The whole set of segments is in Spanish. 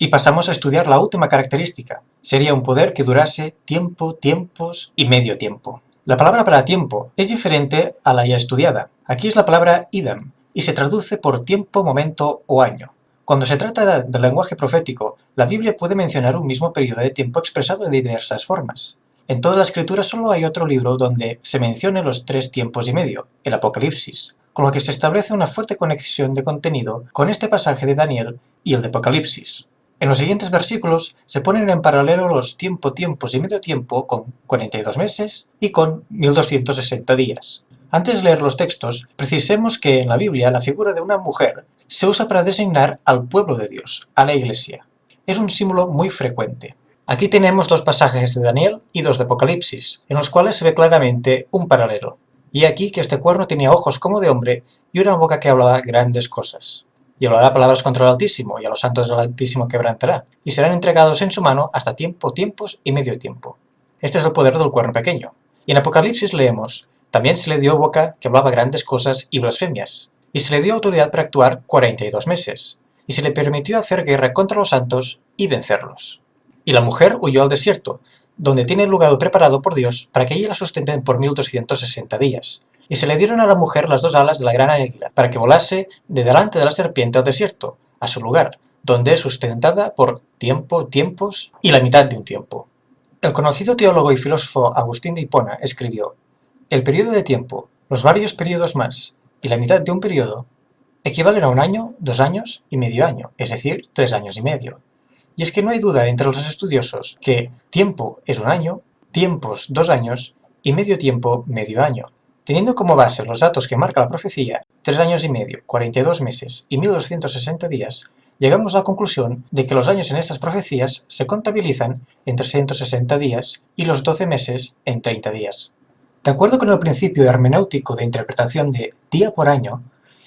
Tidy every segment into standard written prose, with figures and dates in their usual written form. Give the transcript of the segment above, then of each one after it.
Y pasamos a estudiar la última característica. Sería un poder que durase tiempo, tiempos y medio tiempo. La palabra para tiempo es diferente a la ya estudiada. Aquí es la palabra idam y se traduce por tiempo, momento o año. Cuando se trata del lenguaje profético, la Biblia puede mencionar un mismo periodo de tiempo expresado de diversas formas. En toda la Escritura solo hay otro libro donde se mencionen los 3 tiempos y medio, el Apocalipsis, con lo que se establece una fuerte conexión de contenido con este pasaje de Daniel y el de Apocalipsis. En los siguientes versículos se ponen en paralelo los tiempo, tiempos y medio tiempo con 42 meses y con 1260 días. Antes de leer los textos, precisemos que en la Biblia la figura de una mujer se usa para designar al pueblo de Dios, a la Iglesia. Es un símbolo muy frecuente. Aquí tenemos 2 pasajes de Daniel y 2 de Apocalipsis, en los cuales se ve claramente un paralelo. Y aquí que este cuerno tenía ojos como de hombre y una boca que hablaba grandes cosas. Y hablará palabras contra el Altísimo, y a los santos del Altísimo quebrantará, y serán entregados en su mano hasta tiempo, tiempos y medio tiempo. Este es el poder del cuerno pequeño. Y en Apocalipsis leemos, también se le dio boca que hablaba grandes cosas y blasfemias, y se le dio autoridad para actuar 42 meses, y se le permitió hacer guerra contra los santos y vencerlos. Y la mujer huyó al desierto, donde tiene el lugar preparado por Dios para que allí la sustenten por 1260 días. Y se le dieron a la mujer las 2 alas de la gran águila, para que volase de delante de la serpiente al desierto, a su lugar, donde es sustentada por tiempo, tiempos y la mitad de un tiempo. El conocido teólogo y filósofo Agustín de Hipona escribió: el periodo de tiempo, los varios periodos más y la mitad de un periodo equivalen a 1 año, 2 años y medio año, es decir, 3 años y medio. Y es que no hay duda entre los estudiosos que tiempo es 1 año, tiempos 2 años y medio tiempo medio año. Teniendo como base los datos que marca la profecía, 3 años y medio, 42 meses y 1260 días, llegamos a la conclusión de que los años en estas profecías se contabilizan en 360 días y los 12 meses en 30 días. De acuerdo con el principio hermenéutico de interpretación de día por año,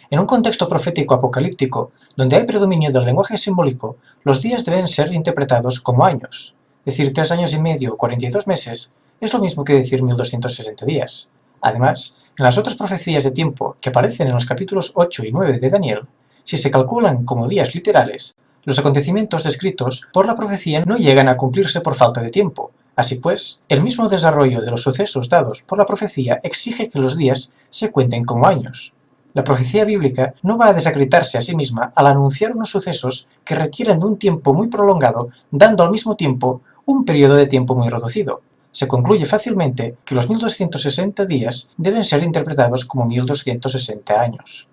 en un contexto profético apocalíptico donde hay predominio del lenguaje simbólico, los días deben ser interpretados como años. Decir 3 años y medio o 42 meses es lo mismo que decir 1260 días. Además, en las otras profecías de tiempo que aparecen en los capítulos 8 y 9 de Daniel, si se calculan como días literales, los acontecimientos descritos por la profecía no llegan a cumplirse por falta de tiempo. Así pues, el mismo desarrollo de los sucesos dados por la profecía exige que los días se cuenten como años. La profecía bíblica no va a desacreditarse a sí misma al anunciar unos sucesos que requieren de un tiempo muy prolongado, dando al mismo tiempo un periodo de tiempo muy reducido. Se concluye fácilmente que los 1260 días deben ser interpretados como 1260 años.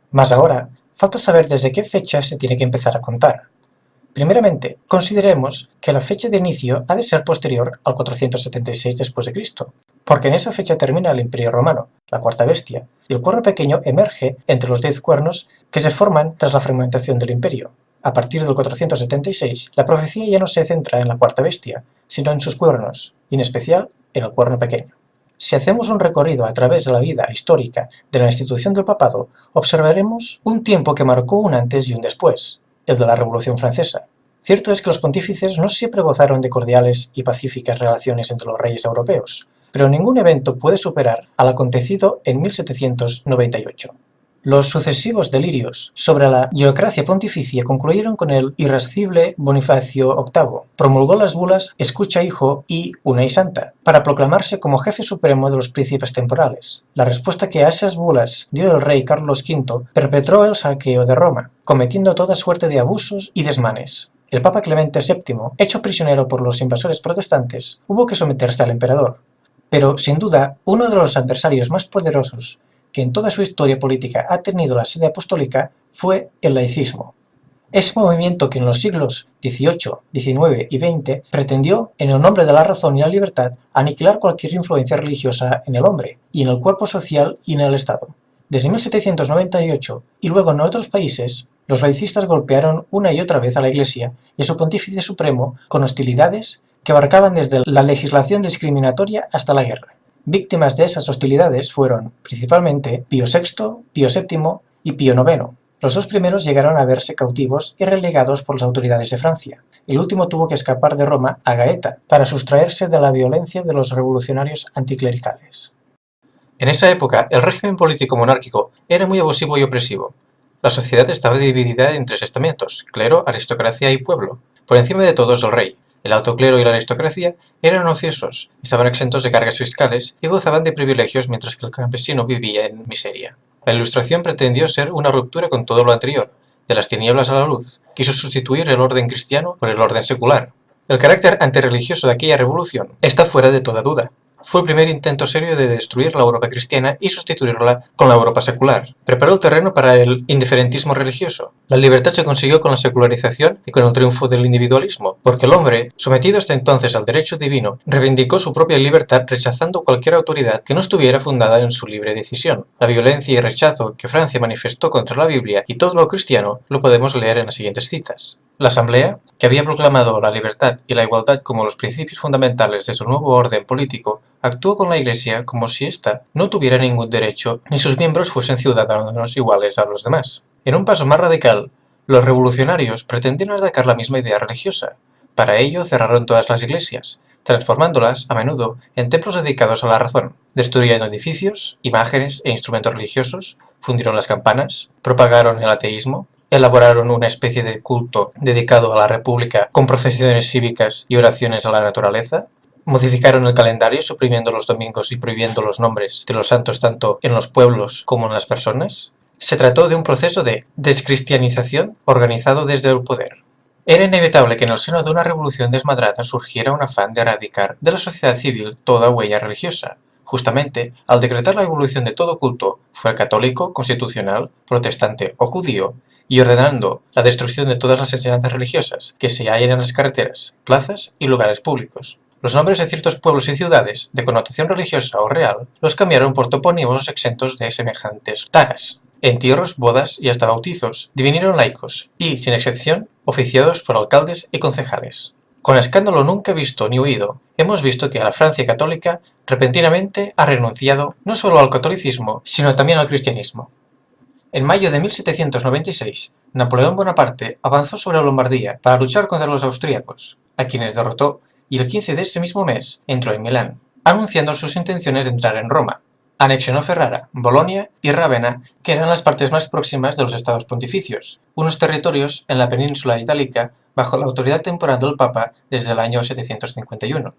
Mas ahora, falta saber desde qué fecha se tiene que empezar a contar. Primeramente, consideremos que la fecha de inicio ha de ser posterior al 476 después de Cristo, porque en esa fecha termina el Imperio Romano, la cuarta bestia, y el cuerno pequeño emerge entre los 10 cuernos que se forman tras la fragmentación del imperio. A partir del 476, la profecía ya no se centra en la cuarta bestia, sino en sus cuernos, y en especial en el cuerno pequeño. Si hacemos un recorrido a través de la vida histórica de la institución del papado, observaremos un tiempo que marcó un antes y un después, el de la Revolución Francesa. Cierto es que los pontífices no siempre gozaron de cordiales y pacíficas relaciones entre los reyes europeos, pero ningún evento puede superar al acontecido en 1798. Los sucesivos delirios sobre la geocracia pontificia concluyeron con el irascible Bonifacio VIII. Promulgó las bulas Escucha Hijo y Una y Santa, para proclamarse como jefe supremo de los príncipes temporales. La respuesta que a esas bulas dio el rey Carlos V perpetró el saqueo de Roma, cometiendo toda suerte de abusos y desmanes. El Papa Clemente VII, hecho prisionero por los invasores protestantes, hubo que someterse al emperador. Pero, sin duda, uno de los adversarios más poderosos que en toda su historia política ha tenido la sede apostólica fue el laicismo. Ese movimiento que en los siglos XVIII, XIX y XX pretendió, en el nombre de la razón y la libertad, aniquilar cualquier influencia religiosa en el hombre, y en el cuerpo social y en el Estado. Desde 1798, y luego en otros países, los laicistas golpearon una y otra vez a la Iglesia y a su pontífice supremo con hostilidades que abarcaban desde la legislación discriminatoria hasta la guerra. Víctimas de esas hostilidades fueron, principalmente, Pío VI, Pío VII y Pío IX. Los 2 primeros llegaron a verse cautivos y relegados por las autoridades de Francia. El último tuvo que escapar de Roma a Gaeta para sustraerse de la violencia de los revolucionarios anticlericales. En esa época, el régimen político monárquico era muy abusivo y opresivo. La sociedad estaba dividida en 3 estamentos: clero, aristocracia y pueblo. Por encima de todos el rey. El alto clero y la aristocracia eran ociosos, estaban exentos de cargas fiscales y gozaban de privilegios mientras que el campesino vivía en miseria. La Ilustración pretendió ser una ruptura con todo lo anterior, de las tinieblas a la luz. Quiso sustituir el orden cristiano por el orden secular. El carácter antirreligioso de aquella revolución está fuera de toda duda. Fue el primer intento serio de destruir la Europa cristiana y sustituirla con la Europa secular. Preparó el terreno para el indiferentismo religioso. La libertad se consiguió con la secularización y con el triunfo del individualismo, porque el hombre, sometido hasta entonces al derecho divino, reivindicó su propia libertad rechazando cualquier autoridad que no estuviera fundada en su libre decisión. La violencia y rechazo que Francia manifestó contra la Biblia y todo lo cristiano lo podemos leer en las siguientes citas. La Asamblea, que había proclamado la libertad y la igualdad como los principios fundamentales de su nuevo orden político, actuó con la Iglesia como si ésta no tuviera ningún derecho ni sus miembros fuesen ciudadanos iguales a los demás. En un paso más radical, los revolucionarios pretendieron atacar la misma idea religiosa. Para ello cerraron todas las iglesias, transformándolas, a menudo, en templos dedicados a la razón. Destruyeron edificios, imágenes e instrumentos religiosos, fundieron las campanas, propagaron el ateísmo, elaboraron una especie de culto dedicado a la República con procesiones cívicas y oraciones a la naturaleza, modificaron el calendario suprimiendo los domingos y prohibiendo los nombres de los santos tanto en los pueblos como en las personas. Se trató de un proceso de descristianización organizado desde el poder. Era inevitable que en el seno de una revolución desmadrada surgiera un afán de erradicar de la sociedad civil toda huella religiosa. Justamente, al decretar la abolición de todo culto, fuera católico, constitucional, protestante o judío, y ordenando la destrucción de todas las enseñanzas religiosas que se hallan en las carreteras, plazas y lugares públicos. Los nombres de ciertos pueblos y ciudades, de connotación religiosa o real, los cambiaron por topónimos exentos de semejantes taras. Entierros, bodas y hasta bautizos divinieron laicos y, sin excepción, oficiados por alcaldes y concejales. Con escándalo nunca visto ni oído, hemos visto que la Francia católica repentinamente ha renunciado no solo al catolicismo, sino también al cristianismo. En mayo de 1796, Napoleón Bonaparte avanzó sobre Lombardía para luchar contra los austríacos, a quienes derrotó, y el 15 de ese mismo mes entró en Milán, anunciando sus intenciones de entrar en Roma. Anexionó Ferrara, Bolonia y Rávena, que eran las partes más próximas de los estados pontificios, unos territorios en la península itálica bajo la autoridad temporal del Papa desde el año 751.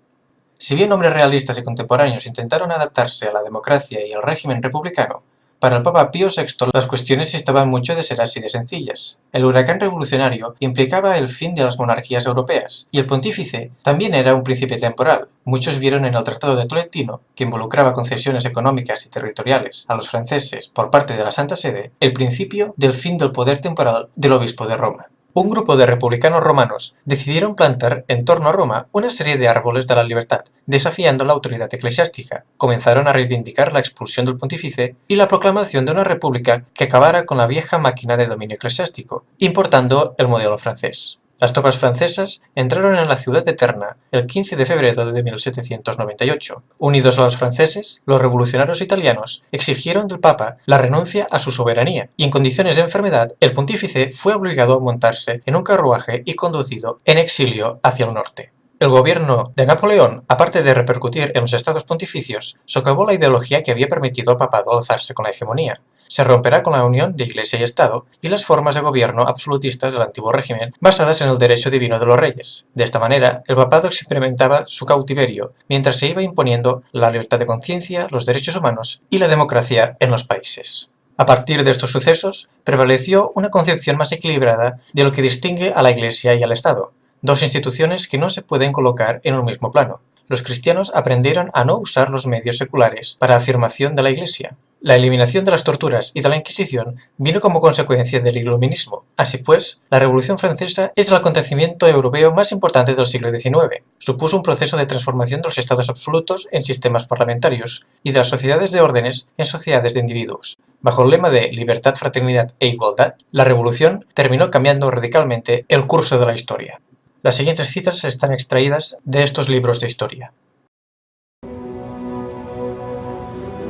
Si bien hombres realistas y contemporáneos intentaron adaptarse a la democracia y al régimen republicano, para el Papa Pío VI las cuestiones estaban mucho de ser así de sencillas. El huracán revolucionario implicaba el fin de las monarquías europeas, y el pontífice también era un príncipe temporal. Muchos vieron en el Tratado de Tolentino, que involucraba concesiones económicas y territoriales a los franceses por parte de la Santa Sede, el principio del fin del poder temporal del obispo de Roma. Un grupo de republicanos romanos decidieron plantar en torno a Roma una serie de árboles de la libertad, desafiando la autoridad eclesiástica. Comenzaron a reivindicar la expulsión del pontífice y la proclamación de una república que acabara con la vieja máquina de dominio eclesiástico, importando el modelo francés. Las tropas francesas entraron en la ciudad eterna el 15 de febrero de 1798. Unidos a los franceses, los revolucionarios italianos exigieron del Papa la renuncia a su soberanía, y en condiciones de enfermedad, el pontífice fue obligado a montarse en un carruaje y conducido en exilio hacia el norte. El gobierno de Napoleón, aparte de repercutir en los estados pontificios, socavó la ideología que había permitido al papado alzarse con la hegemonía. Se romperá con la unión de Iglesia y Estado y las formas de gobierno absolutistas del antiguo régimen, basadas en el derecho divino de los reyes. De esta manera, el papado experimentaba su cautiverio, mientras se iba imponiendo la libertad de conciencia, los derechos humanos y la democracia en los países. A partir de estos sucesos, prevaleció una concepción más equilibrada de lo que distingue a la Iglesia y al Estado, dos instituciones que no se pueden colocar en un mismo plano. Los cristianos aprendieron a no usar los medios seculares para afirmación de la Iglesia. La eliminación de las torturas y de la Inquisición vino como consecuencia del Iluminismo. Así pues, la Revolución Francesa es el acontecimiento europeo más importante del siglo XIX. Supuso un proceso de transformación de los estados absolutos en sistemas parlamentarios y de las sociedades de órdenes en sociedades de individuos. Bajo el lema de libertad, fraternidad e igualdad, la Revolución terminó cambiando radicalmente el curso de la historia. Las siguientes citas están extraídas de estos libros de historia.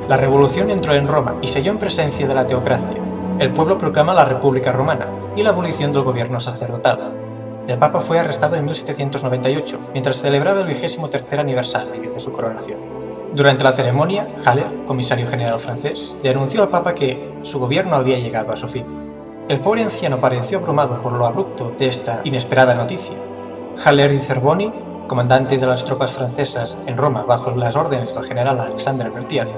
La revolución entró en Roma y se halló en presencia de la teocracia. El pueblo proclama la República Romana y la abolición del gobierno sacerdotal. El Papa fue arrestado en 1798, mientras celebraba el 23º aniversario de su coronación. Durante la ceremonia, Haller, comisario general francés, le anunció al Papa que su gobierno había llegado a su fin. El pobre anciano pareció abrumado por lo abrupto de esta inesperada noticia. Haller y Zerboni, comandante de las tropas francesas en Roma bajo las órdenes del general Alexandre Berthier,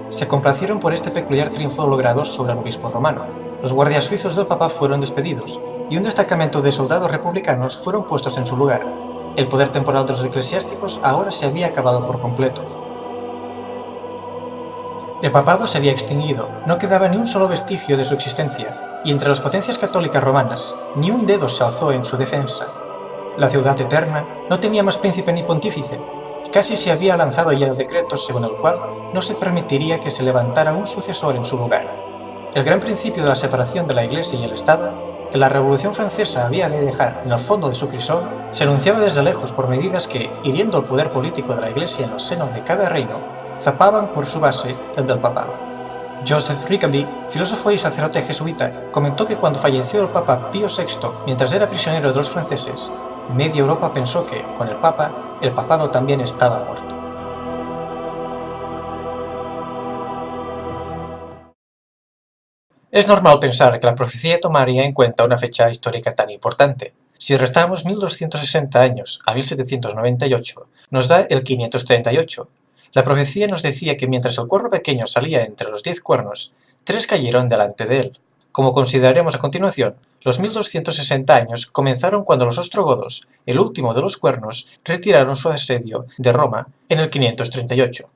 se complacieron por este peculiar triunfo logrado sobre el obispo romano. Los guardias suizos del Papa fueron despedidos y un destacamento de soldados republicanos fueron puestos en su lugar. El poder temporal de los eclesiásticos ahora se había acabado por completo. El papado se había extinguido, no quedaba ni un solo vestigio de su existencia, y entre las potencias católicas romanas ni un dedo se alzó en su defensa. La ciudad eterna no tenía más príncipe ni pontífice, y casi se había lanzado ya el decreto según el cual no se permitiría que se levantara un sucesor en su lugar. El gran principio de la separación de la Iglesia y el Estado, que la Revolución Francesa había de dejar en el fondo de su crisol, se anunciaba desde lejos por medidas que, hiriendo el poder político de la Iglesia en el seno de cada reino, zapaban por su base el del papado. Joseph Rickaby, filósofo y sacerdote jesuita, comentó que cuando falleció el Papa Pío VI mientras era prisionero de los franceses, media Europa pensó que, con el Papa, el papado también estaba muerto. Es normal pensar que la profecía tomaría en cuenta una fecha histórica tan importante. Si restamos 1260 años a 1798, nos da el 538. La profecía nos decía que mientras el cuerno pequeño salía entre los 10 cuernos, 3 cayeron delante de él. Como consideraremos a continuación, los 1260 años comenzaron cuando los ostrogodos, el último de los cuernos, retiraron su asedio de Roma en el 538.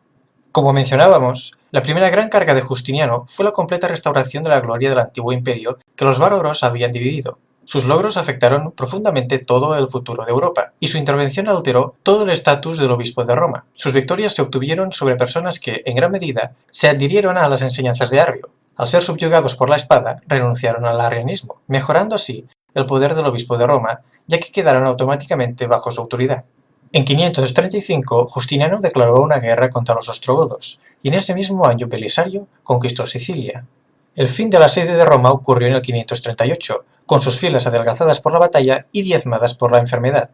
Como mencionábamos, la primera gran carga de Justiniano fue la completa restauración de la gloria del antiguo imperio que los bárbaros habían dividido. Sus logros afectaron profundamente todo el futuro de Europa, y su intervención alteró todo el estatus del obispo de Roma. Sus victorias se obtuvieron sobre personas que, en gran medida, se adhirieron a las enseñanzas de Arrio. Al ser subyugados por la espada, renunciaron al arrianismo, mejorando así el poder del obispo de Roma, ya que quedaron automáticamente bajo su autoridad. En 535, Justiniano declaró una guerra contra los ostrogodos, y en ese mismo año Belisario conquistó Sicilia. El fin del asedio de Roma ocurrió en el 538, con sus filas adelgazadas por la batalla y diezmadas por la enfermedad.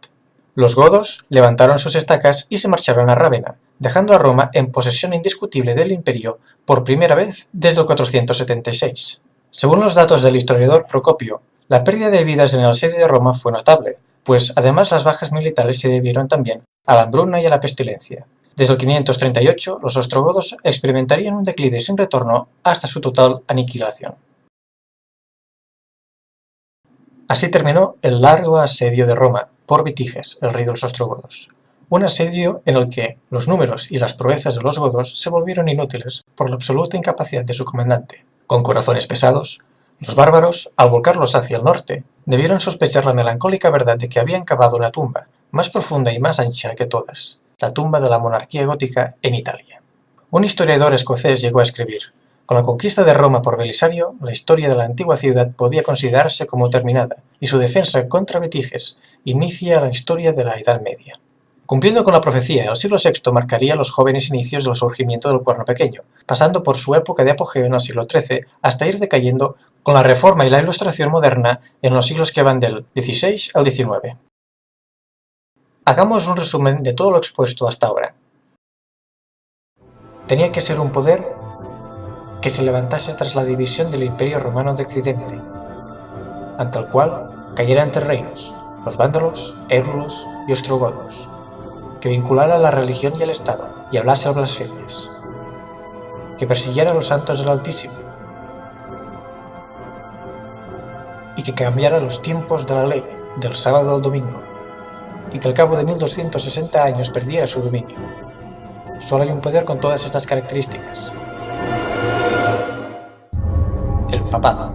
Los godos levantaron sus estacas y se marcharon a Rávena, dejando a Roma en posesión indiscutible del imperio por primera vez desde el 476. Según los datos del historiador Procopio, la pérdida de vidas en el asedio de Roma fue notable, pues además las bajas militares se debieron también a la hambruna y a la pestilencia. Desde el 538, los ostrogodos experimentarían un declive sin retorno hasta su total aniquilación. Así terminó el largo asedio de Roma por Vitiges, el rey de los ostrogodos. Un asedio en el que los números y las proezas de los godos se volvieron inútiles por la absoluta incapacidad de su comandante. Con corazones pesados, los bárbaros, al volcarlos hacia el norte, debieron sospechar la melancólica verdad de que habían cavado una tumba, más profunda y más ancha que todas, la tumba de la monarquía gótica en Italia. Un historiador escocés llegó a escribir: con la conquista de Roma por Belisario, la historia de la antigua ciudad podía considerarse como terminada, y su defensa contra Vitiges inicia la historia de la Edad Media. Cumpliendo con la profecía, el siglo VI marcaría los jóvenes inicios del surgimiento del cuerno pequeño, pasando por su época de apogeo en el siglo XIII hasta ir decayendo con la Reforma y la Ilustración moderna en los siglos que van del XVI al XIX. Hagamos un resumen de todo lo expuesto hasta ahora. Tenía que ser un poder que se levantase tras la división del Imperio Romano de Occidente, ante el cual cayeran 3 reinos, los vándalos, érulos y ostrogodos, que vinculara la religión y el Estado y hablase a blasfemias, que persiguiera a los santos del Altísimo, y que cambiara los tiempos de la ley, del sábado al domingo, y que al cabo de 1260 años perdiera su dominio. Solo hay un poder con todas estas características: el papado.